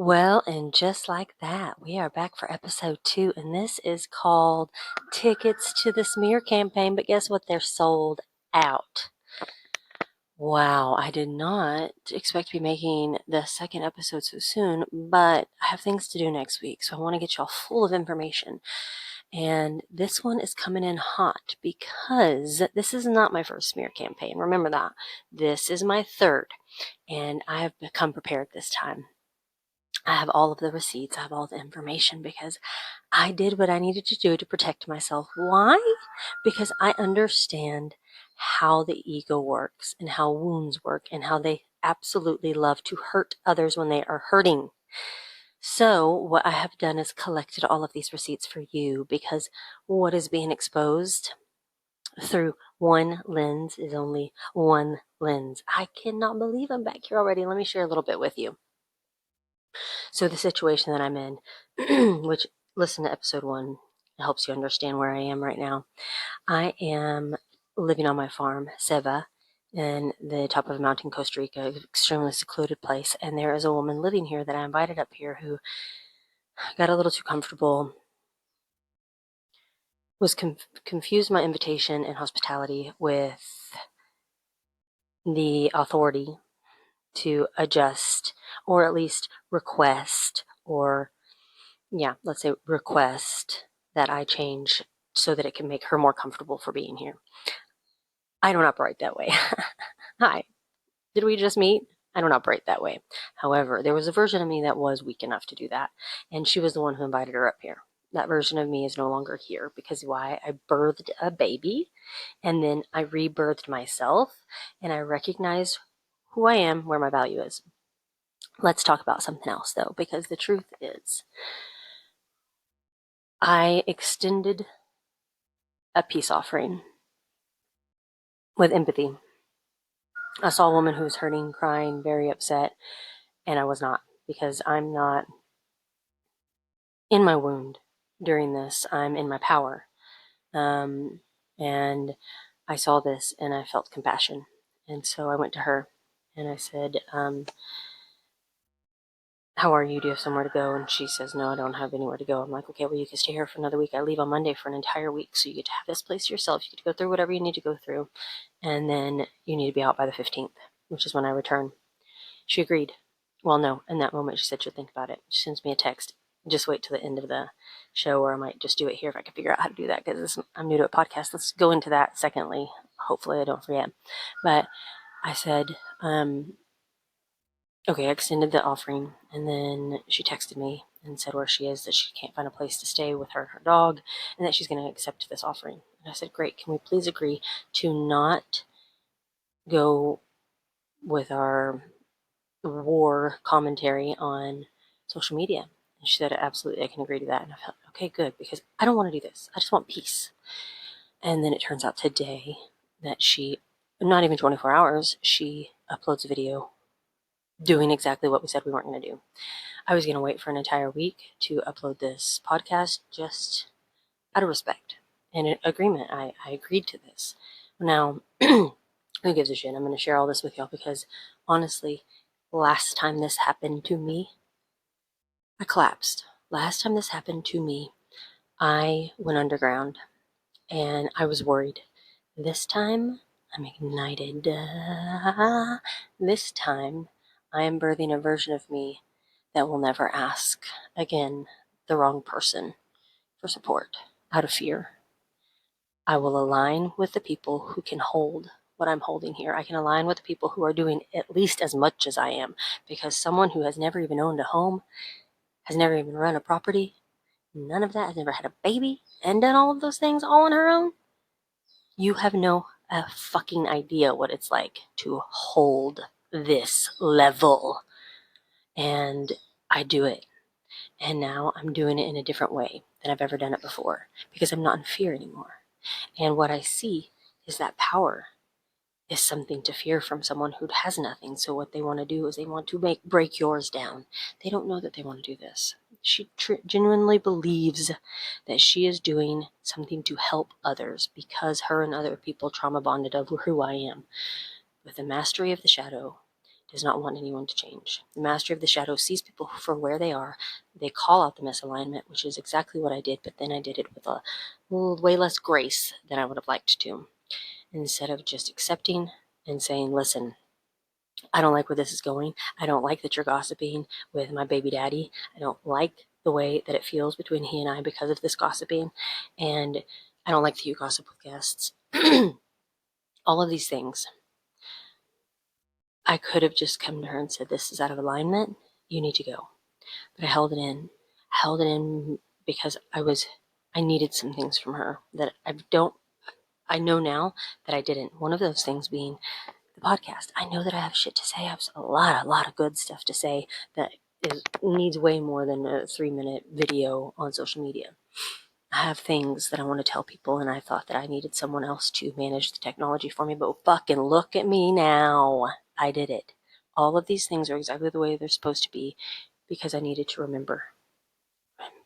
Well, and just like that, we are back for episode 2, and this is called Tickets to the Smear Campaign. But guess what? They're sold out. Wow, I did not expect to be making the second episode so soon, but I have things to do next week, so I want to get y'all full of information. And this one is coming in hot because this is not my first smear campaign. Remember that. This is my third, and I have come prepared this time. I have all of the receipts, I have all the information because I did what I needed to do to protect myself. Why? Because I understand how the ego works and how wounds work and how they absolutely love to hurt others when they are hurting. So what I have done is collected all of these receipts for you because what is being exposed through one lens is only one lens. I cannot believe I'm back here already. Let me share a little bit with you. So the situation that I'm in, which listen to episode 1, it helps you understand where I am right now. I am living on my farm, Seva, in the top of a mountain in Costa Rica, an extremely secluded place. And there is a woman living here that I invited up here who got a little too comfortable, was confused my invitation and hospitality with the authority to adjust or at least request let's say request that I change so that it can make her more comfortable for being here. I don't operate that way. Hi, did we just meet? I don't operate that way. However, there was a version of me that was weak enough to do that, and she was the one who invited her up here. That version of me is no longer here because why? I birthed a baby, and then I rebirthed myself, and I recognized who I am, where my value is. Let's talk about something else, though, because the truth is, I extended a peace offering with empathy. I saw a woman who was hurting, crying, very upset, and I was not, because I'm not in my wound during this. I'm in my power. And I saw this and I felt compassion. And so I went to her and I said, how are you? Do you have somewhere to go? And she says, no, I don't have anywhere to go. I'm like, okay, well, you can stay here for another week. I leave on Monday for an entire week. So you get to have this place to yourself. You get to go through whatever you need to go through. And then you need to be out by the 15th, which is when I return. She agreed. Well, no, in that moment, she said she'll think about it. She sends me a text. Just wait till the end of the show, or I might just do it here if I can figure out how to do that, because I'm new to a podcast. Let's go into that secondly. Hopefully I don't forget. But I said, okay, I extended the offering, and then she texted me and said where she is, that she can't find a place to stay with her and her dog, and that she's going to accept this offering. And I said, great, can we please agree to not go with our war commentary on social media? And she said, absolutely, I can agree to that. And I felt, okay, good, because I don't want to do this. I just want peace. And then it turns out today that she, not even 24 hours, she uploads a video doing exactly what we said we weren't going to do. I was going to wait for an entire week to upload this podcast just out of respect and an agreement. I agreed to this. Now, who gives a shit? I'm going to share all this with y'all because honestly, last time this happened to me, I collapsed. Last time this happened to me, I went underground and I was worried. This time, I'm ignited. This time, I am birthing a version of me that will never ask again the wrong person for support out of fear. I will align with the people who can hold what I'm holding here. I can align with the people who are doing at least as much as I am, because someone who has never even owned a home, has never even run a property, none of that, has never had a baby, and done all of those things all on her own, you have no fucking idea what it's like to hold this level. And I do it. And now I'm doing it in a different way than I've ever done it before, because I'm not in fear anymore. And what I see is that power is something to fear from someone who has nothing. So what they want to do is they want to break yours down. They don't know that they want to do this. She genuinely believes that she is doing something to help others because her and other people trauma bonded over who I am. With the mastery of the shadow does not want anyone to change. The master of the shadow sees people for where they are. They call out the misalignment, which is exactly what I did, but then I did it with a way less grace than I would have liked to. Instead of just accepting and saying, listen, I don't like where this is going. I don't like that you're gossiping with my baby daddy. I don't like the way that it feels between he and I because of this gossiping. And I don't like that you gossip with guests. All of these things. I could have just come to her and said, this is out of alignment. You need to go. But I held it in. I held it in because I needed some things from her that I know now that I didn't. One of those things being the podcast. I know that I have shit to say. I have a lot of good stuff to say that needs way more than a 3-minute video on social media. I have things that I want to tell people, and I thought that I needed someone else to manage the technology for me, but fucking look at me now. I did it. All of these things are exactly the way they're supposed to be because I needed to remember,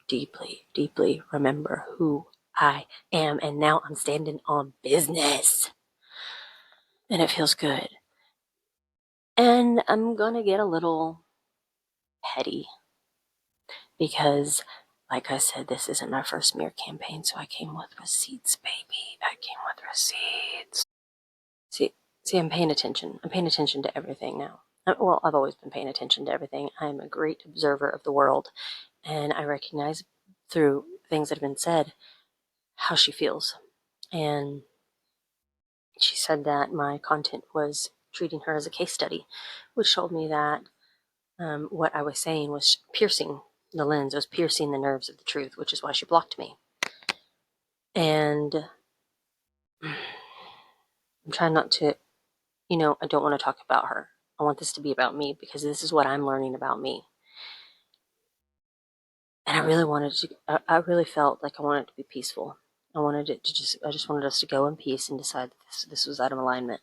deeply, deeply remember who I am, and now I'm standing on business. And it feels good. And I'm gonna get a little petty because, like I said, this isn't my first smear campaign, so I came with receipts, baby. I came with receipts. See, I'm paying attention. I'm paying attention to everything now. Well, I've always been paying attention to everything. I'm a great observer of the world, and I recognize through things that have been said how she feels. And she said that my content was treating her as a case study, which told me that what I was saying was piercing the lens, was piercing the nerves of the truth, which is why she blocked me. And I'm trying not to, I don't want to talk about her. I want this to be about me because this is what I'm learning about me. And I really felt like I wanted it to be peaceful. I just wanted us to go in peace and decide that this was out of alignment.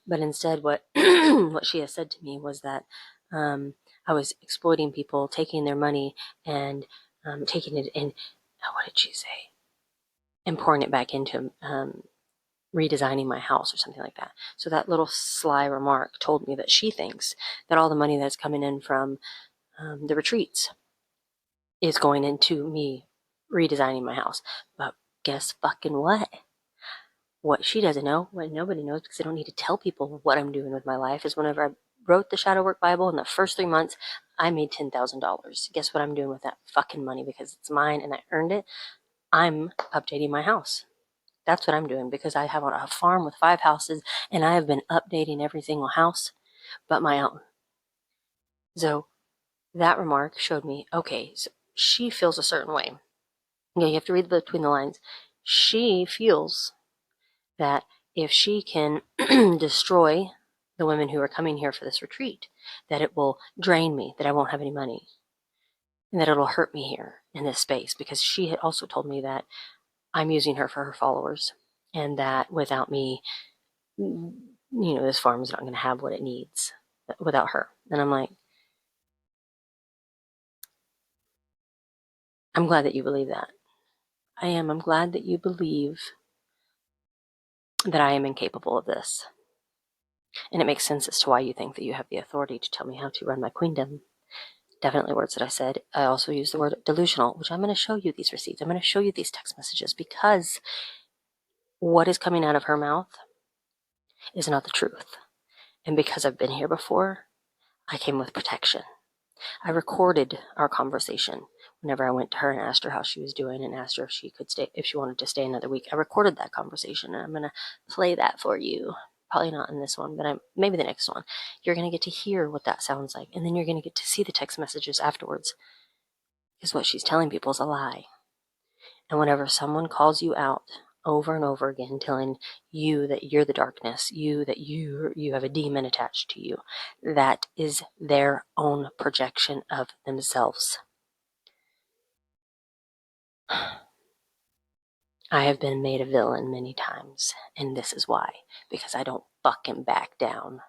But instead, what what she has said to me was that I was exploiting people, taking their money and taking it in. What did she say? And pouring it back into redesigning my house or something like that. So that little sly remark told me that she thinks that all the money that's coming in from the retreats is going into me redesigning my house. But guess fucking what? What she doesn't know, what nobody knows, because I don't need to tell people what I'm doing with my life, is whenever I wrote the Shadow Work Bible in the first 3 months, I made $10,000. Guess what I'm doing with that fucking money? Because it's mine and I earned it. I'm updating my house. That's what I'm doing because I have a farm with 5 houses and I have been updating every single house but my own. So that remark showed me, okay, so she feels a certain way. You have to read between the lines. She feels that if she can destroy the women who are coming here for this retreat, that it will drain me, that I won't have any money, and that it'll hurt me here in this space, because she had also told me that I'm using her for her followers, and that without me, this farm is not going to have what it needs without her. And I'm like, I'm glad that you believe that. I am. I'm glad that you believe that I am incapable of this. And it makes sense as to why you think that you have the authority to tell me how to run my queendom. Definitely words that I said. I also use the word delusional, which I'm going to show you these receipts. I'm going to show you these text messages because what is coming out of her mouth is not the truth. And because I've been here before, I came with protection. I recorded our conversation whenever I went to her and asked her how she was doing and asked her if she could stay, if she wanted to stay another week. I recorded that conversation and I'm going to play that for you. Probably not in this one, but maybe the next one. You're going to get to hear what that sounds like, and then you're going to get to see the text messages afterwards. Because what she's telling people is a lie. And whenever someone calls you out over and over again, telling you that you're the darkness, that you have a demon attached to you, that is their own projection of themselves. I have been made a villain many times, and this is why. Because I don't fucking back down.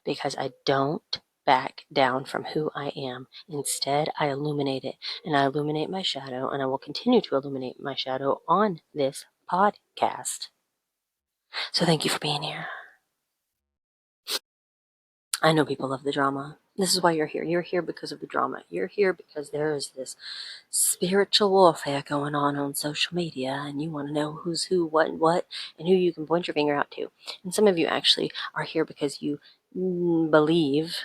Because I don't back down from who I am. Instead, I illuminate it, and I illuminate my shadow, and I will continue to illuminate my shadow on this podcast. So thank you for being here. I know people love the drama. This is why you're here. You're here because of the drama. You're here because there is this spiritual warfare going on social media, and you want to know who's who, what, and who you can point your finger out to. And some of you actually are here because you believe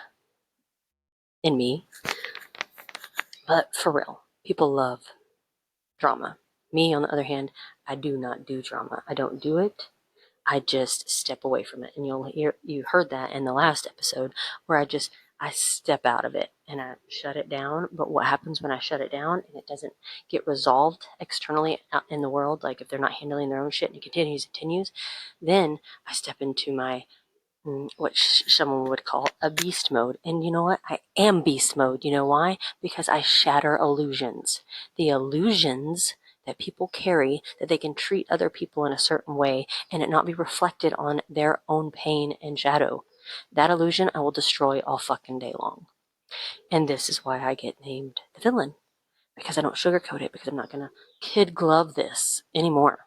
in me, but for real, people love drama. Me, on the other hand, I do not do drama. I don't do it. I just step away from it. And you heard that in the last episode where I step out of it and I shut it down. But what happens when I shut it down and it doesn't get resolved externally out in the world, like if they're not handling their own shit and it continues, then I step into my what someone would call a beast mode. And you know what? I am beast mode. You know why? Because I shatter illusions. The illusions that people carry that they can treat other people in a certain way and it not be reflected on their own pain and shadow. That illusion I will destroy all fucking day long. And this is why I get named the villain. Because I don't sugarcoat it, because I'm not going to kid glove this anymore.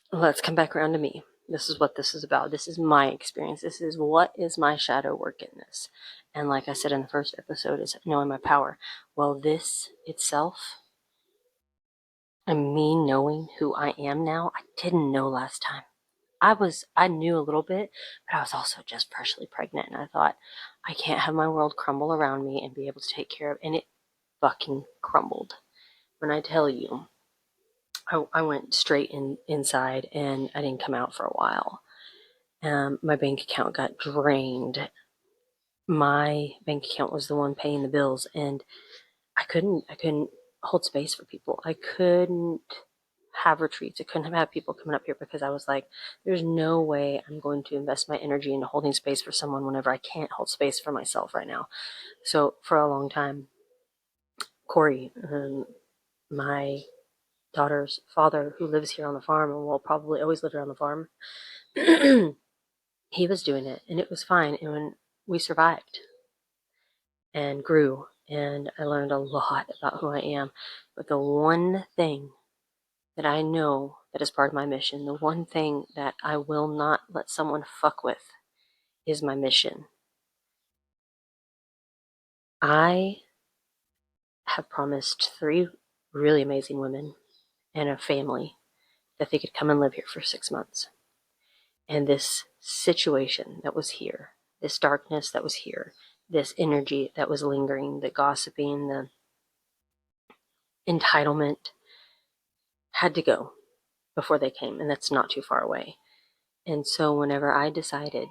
Let's come back around to me. This is what this is about. This is my experience. This is what is my shadow work in this. And like I said in the first episode, is knowing my power. Well, this itself, and me knowing who I am now, I didn't know last time. I knew a little bit, but I was also just freshly pregnant. And I thought, I can't have my world crumble around me and be able to take care of it. And it fucking crumbled. When I tell you, I went straight inside and I didn't come out for a while. My bank account got drained. My bank account was the one paying the bills, and I couldn't hold space for people. I couldn't have retreats. I couldn't have people coming up here because I was like, there's no way I'm going to invest my energy into holding space for someone whenever I can't hold space for myself right now. So for a long time, Corey, my daughter's father, who lives here on the farm and will probably always live here on the farm, he was doing it, and it was fine. And when we survived and grew, and I learned a lot about who I am. But the one thing that I know that is part of my mission, the one thing that I will not let someone fuck with, is my mission. I have promised 3 really amazing women and a family that they could come and live here for 6 months. And this situation that was here, this darkness that was here, this energy that was lingering, the gossiping, the entitlement, had to go before they came, and that's not too far away. And so whenever I decided,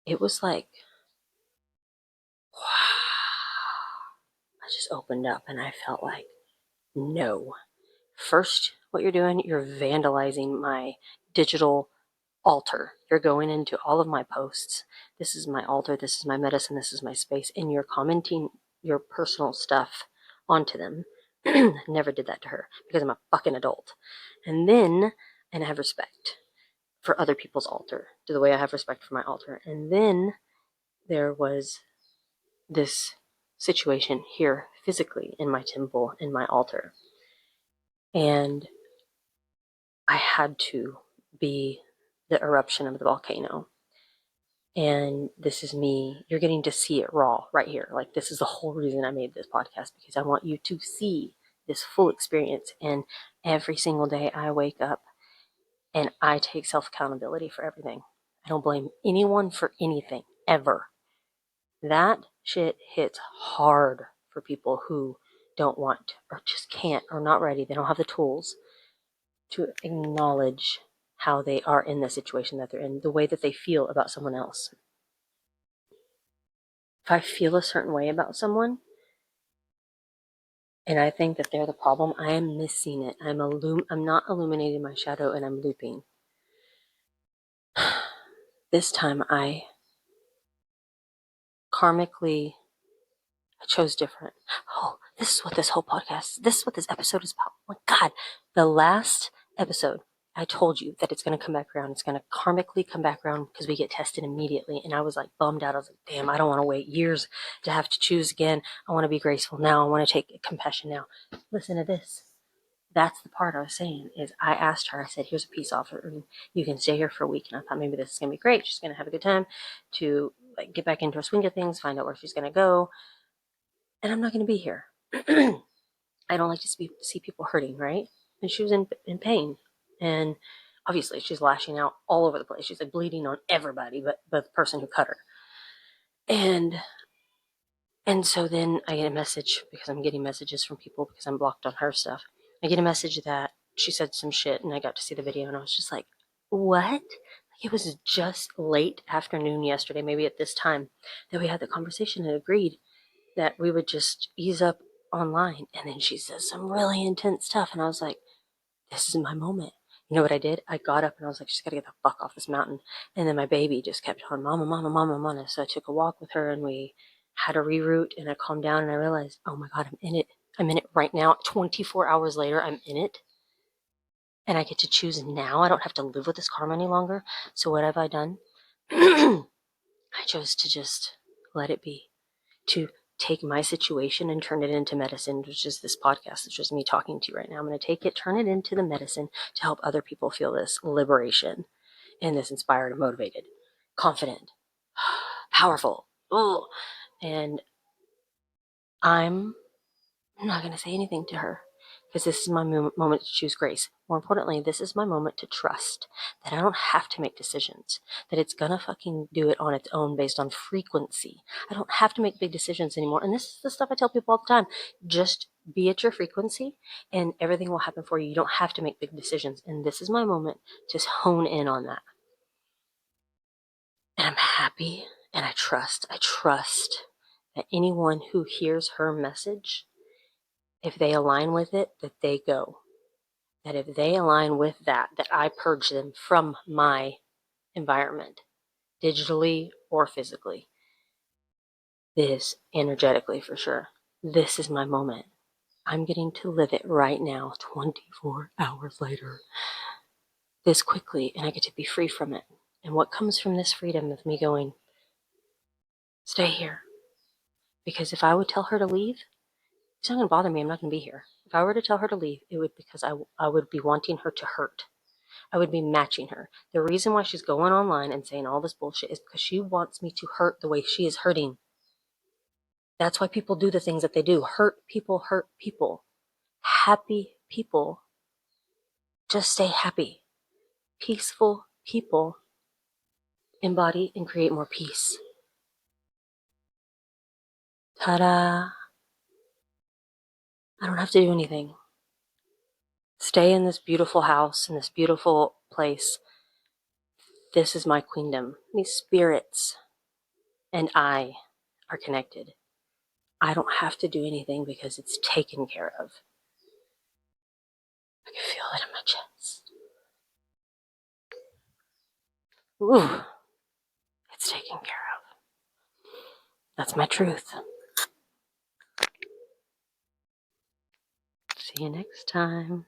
it was like, wow, I just opened up and I felt like, no. First, what you're doing, you're vandalizing my digital altar. You're going into all of my posts. This is my altar, this is my medicine, this is my space, and you're commenting your personal stuff onto them. Never did that to her because I'm a fucking adult. And I have respect for other people's altar, to the way I have respect for my altar. And then there was this situation here physically in my temple, in my altar. And I had to be the eruption of the volcano. And this is me. You're getting to see it raw right here. Like, this is the whole reason I made this podcast, because I want you to see this full experience. And every single day I wake up and I take self-accountability for everything. I don't blame anyone for anything, ever. That shit hits hard for people who don't want or just can't or not ready. They don't have the tools to acknowledge how they are in the situation that they're in, the way that they feel about someone else. If I feel a certain way about someone and I think that they're the problem, I am missing it. I'm not illuminating my shadow, and I'm looping. This time I karmically chose different. Oh, this is what this whole podcast, this is what this episode is about. Oh my God, the last episode, I told you that it's going to come back around. It's going to karmically come back around because we get tested immediately. And I was like bummed out. I was like, damn, I don't want to wait years to have to choose again. I want to be graceful now. I want to take compassion now. Listen to this. that's the part I was saying is I asked her, I said, here's a peace offer and you can stay here for a week. And I thought maybe this is going to be great. She's going to have a good time to like get back into a swing of things, find out where she's going to go. And I'm not going to be here. I don't like to see people hurting, right? And she was in pain. And obviously she's lashing out all over the place. She's like bleeding on everybody but the person who cut her. And so then I get a message because I'm getting messages from people because I'm blocked on her stuff. I get a message that she said some shit and I got to see the video and I was just like, what? Like, it was just late afternoon yesterday, maybe at this time, that we had the conversation and agreed that we would just ease up online. And then she says some really intense stuff. And I was like, this is my moment. You know what I did? I got up and I was like, she's got to get the fuck off this mountain. And then my baby just kept on, mama, mama, mama, mama. So I took a walk with her and we had a reroute and I calmed down and I realized, oh my God, I'm in it. I'm in it right now. 24 hours later, I'm in it. And I get to choose now. I don't have to live with this karma any longer. So what have I done? I chose to just let it be. To take my situation and turn it into medicine, which is this podcast. It's just me talking to you right now. I'm going to take it, turn it into the medicine to help other people feel this liberation and this inspired and motivated, confident, powerful. Oh, and I'm not going to say anything to her because this is my moment to choose grace. More importantly, this is my moment to trust that I don't have to make decisions, that it's going to fucking do it on its own based on frequency. I don't have to make big decisions anymore. And this is the stuff I tell people all the time. Just be at your frequency and everything will happen for you. You don't have to make big decisions. And this is my moment to hone in on that. And I'm happy and I trust that anyone who hears her message, if they align with it, that they go. That if they align with that I purge them from my environment, digitally or physically. This, energetically for sure. This is my moment. I'm getting to live it right now, 24 hours later, this quickly, and I get to be free from it. And what comes from this freedom of me going, stay here. Because if I would tell her to leave, it's not going to bother me. I'm not going to be here. If I were to tell her to leave, it would because I would be wanting her to hurt. I would be matching her. The reason why she's going online and saying all this bullshit is because she wants me to hurt the way she is hurting. That's why people do the things that they do. Hurt people hurt people. Happy people just stay happy. Peaceful people embody and create more peace. Ta-da! I don't have to do anything. Stay in this beautiful house, in this beautiful place. This is my queendom. These spirits and I are connected. I don't have to do anything because it's taken care of. I can feel it in my chest. Ooh, it's taken care of. That's my truth. See you next time.